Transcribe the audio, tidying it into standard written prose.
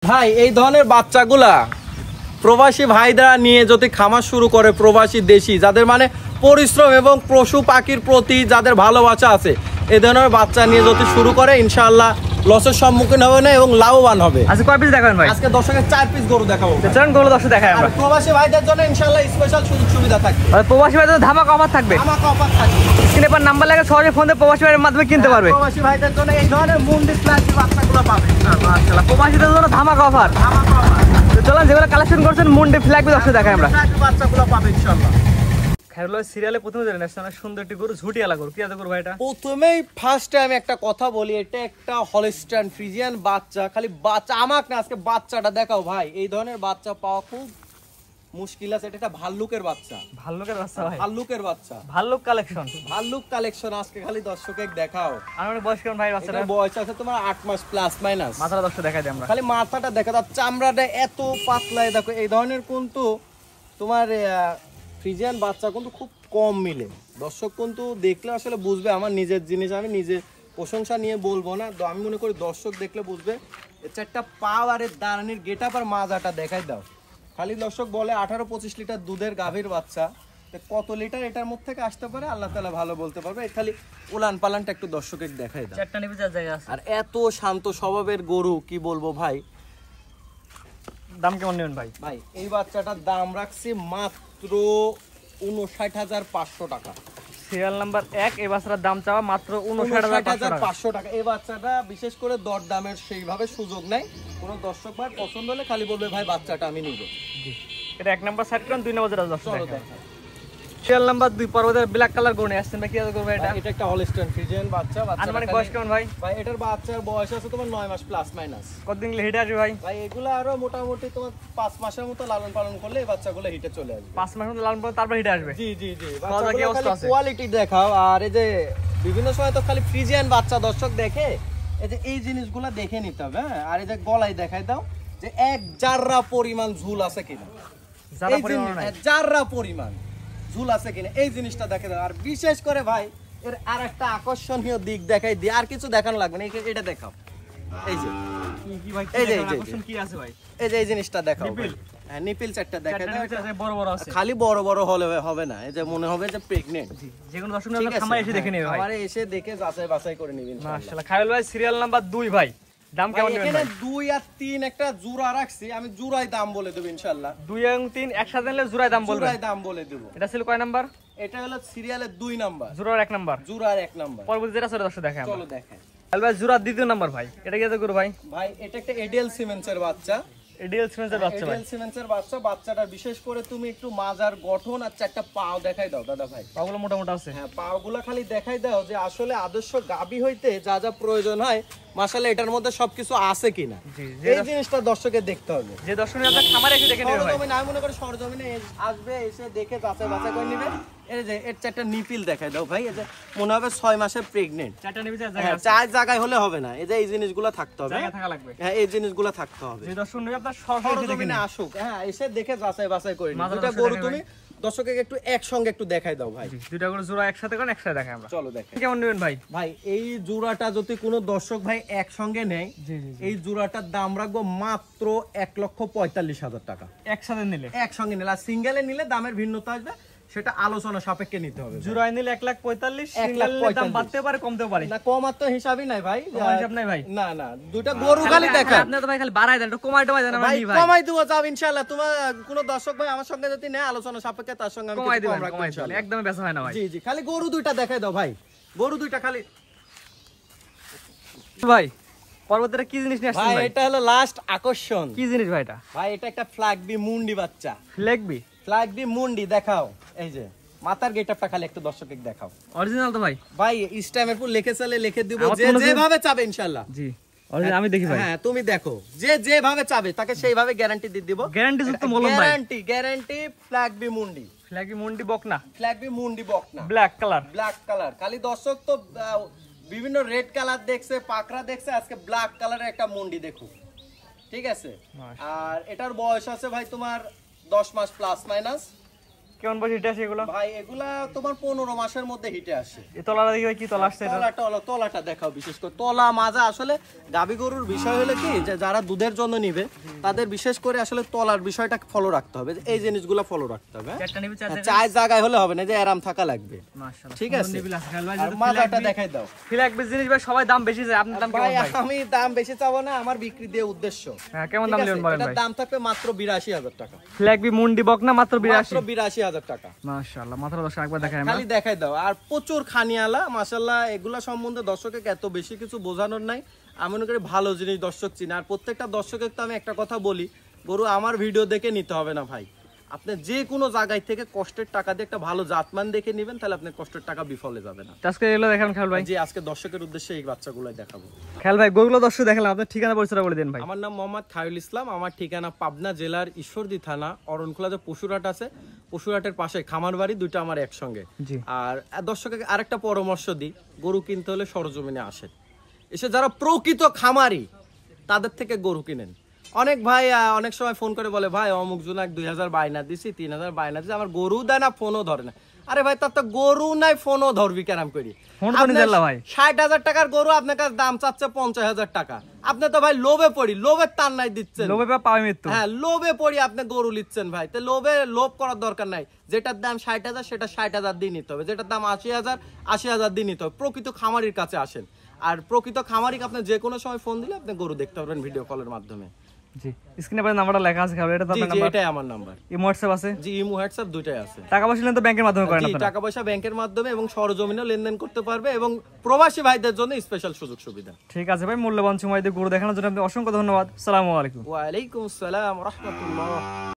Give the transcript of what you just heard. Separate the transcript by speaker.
Speaker 1: ভাই এই ধরনের বাচ্চাগুলা প্রবাসী ভাইরা নিয়ে যদি খামার শুরু করে, প্রবাসী দেশি যাদের মানে পরিশ্রম এবং পশু পাখির প্রতি যাদের ভালোবাসা আছে, এই ধরনের বাচ্চা নিয়ে যদি শুরু করে ইনশাআল্লাহ লসের সম্মুখীন হবে না এবং লাভবান হবে।
Speaker 2: আজকে কয় পিস দেখাবেন ভাই?
Speaker 1: আজকে দর্শকের 4 পিস গরু দেখাবো।
Speaker 2: চলুন গরু দর্শক দেখাই আমরা।
Speaker 1: আর প্রবাসী ভাইদের জন্য ইনশাআল্লাহ স্পেশাল সুযোগ সুবিধা থাকবে।
Speaker 2: আর প্রবাসী ভাইদের ধামাকা অফার থাকবে।
Speaker 1: ধামাকা অফার থাকবে।
Speaker 2: স্ক্রিনে পর নাম্বার লাগে, সরাসরি ফোন দিয়ে প্রবাসী ভাইয়ের মাধ্যমে কিনতে পারবে।
Speaker 1: প্রবাসী ভাইদের জন্য এই ধরনের মুন্ডি প্লাস্টি বাচ্চাগুলো পাবে।
Speaker 2: মাশাআল্লাহ, প্রবাসীদের জন্য ধামাকা অফার।
Speaker 1: ধামাকা অফার।
Speaker 2: তো চলুন যেগুলো কালেকশন করছেন মুন্ডি ফ্ল্যাগ দর্শক দেখাই আমরা।
Speaker 1: বাচ্চাগুলো পাবে ইনশাআল্লাহ।
Speaker 2: খায়রুল সিরিয়ালে প্রথমে জানেন অনেক সুন্দর একটি গরু, ঝুটিয়ালা গরু। কি আছে গরু ভাই এটা?
Speaker 1: প্রথমেই ফার্স্ট টাইম একটা কথা বলি, এটা একটা হলস্টাইন ফ্রিজিয়ান বাচ্চা। খালি বাচ্চা আমাক না, আজকে বাচ্চাটা দেখাও ভাই। এই ধরনের বাচ্চা পাওয়া খুব মুশকিল আছে। এটা একটা ভাল্লুকের বাচ্চা।
Speaker 2: ভাল্লুকের বাচ্চা ভাই?
Speaker 1: ভাল্লুকের বাচ্চা,
Speaker 2: ভাল্লুক কালেকশন।
Speaker 1: ভাল্লুক কালেকশন আজকে খালি দর্শকে দেখাও।
Speaker 2: আমার বয়স কেমন ভাই বাচ্চাটা?
Speaker 1: এটা বয়স আছে তোমার 8 মাস প্লাস মাইনাস।
Speaker 2: মাথাটা দর্শক দেখাই দিই আমরা।
Speaker 1: খালি মাথাটা দেখা দাও, চামড়াটা এত পাতলা। দেখো এই ধরনের কিন্তু তোমার ফ্রিজিয়ান বাচ্চা কিন্তু খুব কম মিলে। দর্শক কিন্তু দেখলে আসলে বুঝবে। আমার নিজের জিনিস, আমি নিজে প্রশংসা নিয়ে বলবো না, তো আমি মনে করি দর্শক দেখলে বুঝবে। এর চারটা পাও আর এর দাঁড়ানির গেটআপ আর মাজাটা দেখাই দাও। খালি দর্শক বলে 18-25 লিটার দুধের গাভীর বাচ্চা, কত লিটার এটার মধ্যে থেকে আসতে পারে আল্লাহ তাআলা ভালো বলতে পারবে। খালি উলান পালানটা একটু দর্শকের দেখাই দাও।
Speaker 2: চারটা নিবে, চার জায়গা আছে।
Speaker 1: আর এত শান্ত স্বভাবের গরু, কি বলবো ভাই।
Speaker 2: দাম কেমন নেবেন ভাই?
Speaker 1: ভাই এই বাচ্চাটার দাম রাখছি মাত্র 59,500 টাকা।
Speaker 2: Serial number 1। এই বাচ্চাটার দাম চাওয়া মাত্র 59,500
Speaker 1: টাকা। এই বাচ্চাটা বিশেষ করে দর দামের সেইভাবে সুযোগ নাই। কোনো দর্শক ভাই পছন্দ হলে খালি বলবে ভাই বাচ্চাটা আমি নিব।
Speaker 2: এটা 1 নাম্বার সাইড করেন, 2 নাম্বার যেটা দর্শক
Speaker 1: চলো
Speaker 2: দেখেন।
Speaker 1: দেখাই।
Speaker 2: সিরিয়াল নাম্বার 2 পর্বতের ব্ল্যাক কালার গরু নিয়ে আসছেন ভাই। কি আছে গরু ভাই এটা?
Speaker 1: এটা একটা হলস্টাইন ফ্রিজিয়ান বাচ্চা।
Speaker 2: আনুমানিক বয়স কেমন ভাই?
Speaker 1: ভাই এটার বাচ্চার বয়স আছে তোমার 9 মাস প্লাস মাইনাস।
Speaker 2: কতদিন হিটে আসবে ভাই?
Speaker 1: ভাই এগুলো আরো মোটামুটি তোমার 5 মাসের মতো লালন পালন করলে এই বাচ্চাগুলো হিটে চলে আসবে।
Speaker 2: 5 মাসের মতো লালন পালন, তারপর হিটে আসবে।
Speaker 1: জি জি জি।
Speaker 2: বাচ্চাগুলো কি অবস্থা আছে?
Speaker 1: কোয়ালিটি দেখাও। আর এই যে বিভিন্ন সময় তো খালি ফ্রিজিয়ান বাচ্চা দর্শক দেখে, এই যে এই জিনিসগুলো দেখে নিতে হবে। হ্যাঁ, আর এই যে গলায় দেখাই দাও যে এক জাররা পরিমাণ ঝুল আছে কিনা।
Speaker 2: যারা পরিমাণ নাই,
Speaker 1: জাররা পরিমাণ ঝুল আছে কিনা এই জিনিসটা দেখে দাও। আর বিশেষ করে ভাই এর আর একটা আকর্ষণীয় দিক দেখাই দিই, আর কিছু দেখানো লাগবে না, এটা দেখাও। এই যে
Speaker 2: কি ভাই,
Speaker 1: এই যে
Speaker 2: কি আছে ভাই?
Speaker 1: এই যে এই জিনিসটা দেখাও।
Speaker 2: নিপিল?
Speaker 1: হ্যাঁ, নিপিল চারটা দেখাই দাও।
Speaker 2: বড় বড় আছে।
Speaker 1: খালি বড় বড় হলে হবে না, এই যে মনে হবে যে প্রেগন্যান্ট।
Speaker 2: যে কোনো দর্শক আপনারা খামারে এসে দেখে নেবে ভাই।
Speaker 1: খামারে এসে দেখে যাচাই বাছাই করে নেবেন ইনশাআল্লাহ।
Speaker 2: মাশাআল্লাহ। খায়রুল ভাই সিরিয়াল নাম্বার 2 ভাই, দাম কেমন নেবেন
Speaker 1: এখানে
Speaker 2: ভাই?
Speaker 1: 2 আর 3 একটা জোড়া রাখছি, আমি জোড়ায় দাম বলে দেব ইনশাআল্লাহ।
Speaker 2: 2 এবং 3 একসাথে নিলে জোড়ায় দাম বলবেন?
Speaker 1: জোড়ায় দাম বলে দেব।
Speaker 2: এটা ছিল কয় নাম্বার?
Speaker 1: এটা হলো সিরিয়ালের 2 নাম্বার,
Speaker 2: জোড়ার 1 নাম্বার,
Speaker 1: জোড়ার 1 নাম্বার।
Speaker 2: পরবর্তী যেটা সেটা দর্শক দেখেন।
Speaker 1: চলো দেখেন।
Speaker 2: খায়রুল ভাই জোড়ার 2য় নাম্বার ভাই, এটা কি আছে গরু ভাই?
Speaker 1: ভাই এটা একটা এডিএল সিমেন্সের বাচ্চা।
Speaker 2: এডিএল সিমেন্সের বাচ্চা ভাই?
Speaker 1: এডিএল সিমেন্সের বাচ্চা। বাচ্চাটার বিশেষ করে তুমি একটু মাজার গঠন আর চারটা পাও দেখাই দাও দাদা ভাই।
Speaker 2: পাগুলো মোটা মোটা আছে।
Speaker 1: হ্যাঁ, পাগুলো খালি দেখাই দাও যে আসলে আদর্শ গাবি হইতে যা যা প্রয়োজন হয় মাশাআল্লাহ এটার মধ্যে সবকিছু আছে কিনা। এই জিনিসটা দর্শকের দেখতে হবে।
Speaker 2: যে দর্শকরা আপনারা খামারে এসে দেখে নেবে ভাই।
Speaker 1: সরজমিনে আমি মনে করি সরজমিনে আসবে, এসে দেখে যাচাই বাছাই করে নেবে। এই যে এর চারটা নিপিল দেখাই দাও ভাই। এই যে মনে হবে 6 মাসের প্রেগন্যান্ট।
Speaker 2: চারটা নিবে, চার জায়গা
Speaker 1: হ্যাঁ,
Speaker 2: আছে।
Speaker 1: 4 জায়গায় হলে হবে না। এই যে এই জিনিসগুলো থাকতে হবে।
Speaker 2: জায়গা থাকা লাগবে।
Speaker 1: হ্যাঁ, এই জিনিসগুলো থাকতে হবে।
Speaker 2: যে দর্শক নেবে আপনারা সরাসরি দেখে নেবে।
Speaker 1: আসুক, হ্যাঁ, এসে দেখে যাচাই বাছাই করে নিবে।
Speaker 2: মাজার
Speaker 1: দুটো
Speaker 2: দর্শক
Speaker 1: গরু
Speaker 2: দেখে
Speaker 1: তুমি দর্শকের একটু একসঙ্গে একটু দেখাই দাও ভাই।
Speaker 2: দুইটা করে জোড়া একসাথে করেন, একসাথে দেখাই আমরা।
Speaker 1: চলো দেখেন।
Speaker 2: কেমন নেবেন ভাই?
Speaker 1: ভাই এই জোড়াটা যদি কোনো দর্শক ভাই একসঙ্গে নেয়, এই জোড়াটার দাম রাখবো মাত্র 1,45,000 টাকা।
Speaker 2: একসাথে নিলে?
Speaker 1: একসঙ্গে নিলে। আর সিঙ্গেলে নিলে দামের ভিন্নতা আসবে, সেটা আলোচনা সাপেক্ষে নিতে হবে।
Speaker 2: জোড়ায় নিলে 1,45,000, সিঙ্গেল নিলে দাম বাড়তে পারে কমতেও পারে।
Speaker 1: না, কমার তো হিসাবই নাই ভাই।
Speaker 2: হিসাব নাই ভাই?
Speaker 1: না না, দুইটা গরু খালি দেখা।
Speaker 2: আপনি তো ভাই খালি বাড়াই দেন, একটু কমাই টমাই দেন।
Speaker 1: ভাই কমাই দেবো যাব ইনশাআল্লাহ। তোমার কোন দর্শক ভাই আমার সঙ্গে যদি নেয় আলোচনা সাপেক্ষে তার সঙ্গে আমি
Speaker 2: কমাই
Speaker 1: কিছু
Speaker 2: দেব,
Speaker 1: কম রাখবো
Speaker 2: কমাই দেব,
Speaker 1: ইনশাআল্লাহ।
Speaker 2: একদমই বেচা হয় না ভাই।
Speaker 1: জি জি, খালি গরু দুইটা দেখাই দাও ভাই। গরু দুইটা খালি।
Speaker 2: ভাই পরবর্তীটা কি জিনিস নিয়ে আসছেন
Speaker 1: ভাই
Speaker 2: ভাই?
Speaker 1: এটা হলো লাস্ট আকর্ষণ।
Speaker 2: কি জিনিস ভাই এটা?
Speaker 1: ভাই এটা একটা ফ্ল্যাগবি মুন্ডি বাচ্চা।
Speaker 2: ফ্ল্যাগবি?
Speaker 1: ফ্ল্যাগবি মুন্ডি দেখাও। এই যে মাথার গেটআপটা খালি একটু দর্শককে দেখাও।
Speaker 2: অরিজিনাল তো ভাই?
Speaker 1: ভাই স্ট্যাম্পের উপর লিখে চলে লিখে দিব যে যেভাবে চাবে ইনশাআল্লাহ।
Speaker 2: জি অরিজিনাল আমি দেখি ভাই।
Speaker 1: হ্যাঁ, তুমি দেখো যে যেভাবে চাবে তাকে সেইভাবে গ্যারান্টি দিয়ে দিব।
Speaker 2: গ্যারান্টি যুক্ত মলম ভাই?
Speaker 1: গ্যারান্টি ফ্ল্যাগবি মুন্ডি।
Speaker 2: ফ্ল্যাগবি মুন্ডি বকনা?
Speaker 1: ফ্ল্যাগবি মুন্ডি বকনা,
Speaker 2: ব্ল্যাক কালার।
Speaker 1: Black colour. খালি দর্শক তো বিভিন্ন রেড কালার দেখছে, পাকড়া দেখছে, আজকে ব্ল্যাক কালারের একটা মুন্ডি দেখো। ঠিক আছে? আর এটার বয়স আছে ভাই তোমার 10 মাস প্লাস মাইনাস।
Speaker 2: কেমন বয়স হিটে আসে এগুলো?
Speaker 1: ভাই এগুলা তোমার 15 মাসের মধ্যে হিটে আসে।
Speaker 2: এই তলাটা দেখি ভাই কি তলা আসছে এটা?
Speaker 1: তলাটা দেখাও, বিশেষ করে তলা মাজা। আসলে গাভী গরুর বিষয় হলো কি যে যারা দুধের জন্য নিবে তাদের বিশেষ করে আসলে তলার বিষয়টা ফলো রাখতে হবে, এই জিনিসগুলো ফলো রাখতে হবে।
Speaker 2: চারটা নিবি, চার জায়গায়?
Speaker 1: চার জায়গায় হলে হবে না, যে আরাম থাকা লাগবে।
Speaker 2: মাশাআল্লাহ,
Speaker 1: ঠিক আছে।
Speaker 2: নিবিল আছে খাল ভাই,
Speaker 1: আর
Speaker 2: যেহেতু
Speaker 1: মাজাটা দেখাই দাও।
Speaker 2: ফ্ল্যাগ বেস জিনিস ভাই সবাই দাম বেশি চায়, আপনার দাম কেমন
Speaker 1: ভাই
Speaker 2: ভাই?
Speaker 1: আমি দাম বেশি চাবো না, আমার বিক্রি দিয়ে উদ্দেশ্য।
Speaker 2: হ্যাঁ, কেমন
Speaker 1: ঠিক
Speaker 2: দাম
Speaker 1: আছে?
Speaker 2: নেবেন বলেন
Speaker 1: এটার
Speaker 2: ভাই?
Speaker 1: দাম থাকবে মাত্র 82,000 টাকা।
Speaker 2: ফ্ল্যাগ বি মুন্ডি বক না মাত্র 82?
Speaker 1: মাত্র 82,000 টাকা।
Speaker 2: মাশাআল্লাহ, মাত্র দর্শক একবার দেখাই আমরা।
Speaker 1: খালি দেখাই দাও। আর প্রচুর খানিয়ালা মাশাআল্লাহ, এগুলা সম্বন্ধে দর্শককে এত বেশি কিছু বোঝানোর নাই। আমি মনে করি ভালো জিনিস দর্শক চিনে। আর প্রত্যেকটা দর্শকের তো আমি একটা কথা বলি, গরু আমার ভিডিও দেখে নিতে হবে না ভাই। আপনি যে কোনো জায়গায় থেকে কষ্টের টাকা দিয়ে একটা ভালো জাতমান দেখে নেবেন, তাহলে আপনার কষ্টের টাকা বিফলে যাবে না।
Speaker 2: আজকে এগুলো দেখাবেন খেয়াল ভাই?
Speaker 1: যে আজকে দর্শকের উদ্দেশ্যে এই বাচ্চাগুলোই দেখাবো।
Speaker 2: খেয়াল ভাই গরুগুলো দর্শক দেখালাম, আপনার ঠিকানা পরিচয়টা বলে দিন ভাই।
Speaker 1: আমার নাম মোহাম্মদ খায়রুল ইসলাম। আমার ঠিকানা পাবনা জেলার ঈশ্বরদী থানা অরণখোলা, যে পশুরহাট আছে, পশুরহাটের পাশে খামার বাড়ি, দুইটা আমার একসঙ্গে।
Speaker 2: জি।
Speaker 1: আর দর্শককে আরেকটা পরামর্শ দিই, গরু কিনতে হলে সরজমিনে আসেন, এসে যারা প্রকৃত খামারি তাদের থেকে গরু কিনেন। অনেক ভাই অনেক সময় ফোন করে বলে, ভাই অমুক জোনাক 2,000 বায়না দিছি, 3,000 বায়না দিছি, আমার গরু দেয় না, ফোনও ধরে না। আরে ভাই তার তো গরু নাই, ফোনও ধরবি কেরাম করি?
Speaker 2: ফোন তো নিয়ে দিলা ভাই।
Speaker 1: 60,000 টাকার গরু আপনার কাছে দাম চাচ্ছে 50,000 টাকা। আপনি তো ভাই লোভে পড়ি, লোভের টান নাই দিচ্ছেন।
Speaker 2: লোভে পাবে মৃত্যু।
Speaker 1: হ্যাঁ, লোভে পড়ি আপনি গরু নিচ্ছেন ভাই। তো লোভ করার দরকার নাই। যেটার দাম 60,000 সেটা 60,000 দিয়ে নিতে হবে, যেটার দাম 80,000 80,000 দিয়ে নিতে হবে। প্রকৃত খামারির কাছে আসেন। আর প্রকৃত খামারিকে আপনি যে কোনো সময় ফোন দিলে আপনি গরু দেখতে পারবেন ভিডিও কলের মাধ্যমে।
Speaker 2: জি, স্ক্রিনে পরে নাম্বারটা লেখা আছে খেয়াল, এটা তো
Speaker 1: জি
Speaker 2: আপনার
Speaker 1: জি,
Speaker 2: নাম্বার?
Speaker 1: এটাই আমার নাম্বার।
Speaker 2: ইমো হোয়াটসঅ্যাপ আছে?
Speaker 1: জি, ইমো হোয়াটসঅ্যাপ দুইটাই আছে।
Speaker 2: টাকা পয়সা লেন তো ব্যাংকের মাধ্যমে করেন
Speaker 1: জি,
Speaker 2: আপনারা?
Speaker 1: টাকা পয়সা ব্যাংকের মাধ্যমে এবং সরজমিনেও লেনদেন করতে পারবে, এবং প্রবাসী ভাইদের জন্য স্পেশাল সুযোগ সুবিধা।
Speaker 2: ঠিক আছে ভাই, মূল্যবান সময় দিয়ে গরু দেখানোর জন্য আপনি অসংখ্য ধন্যবাদ। আসসালামু আলাইকুম।
Speaker 1: ওয়া আলাইকুম আসসালাম ওয়া রাহমাতুল্লাহ।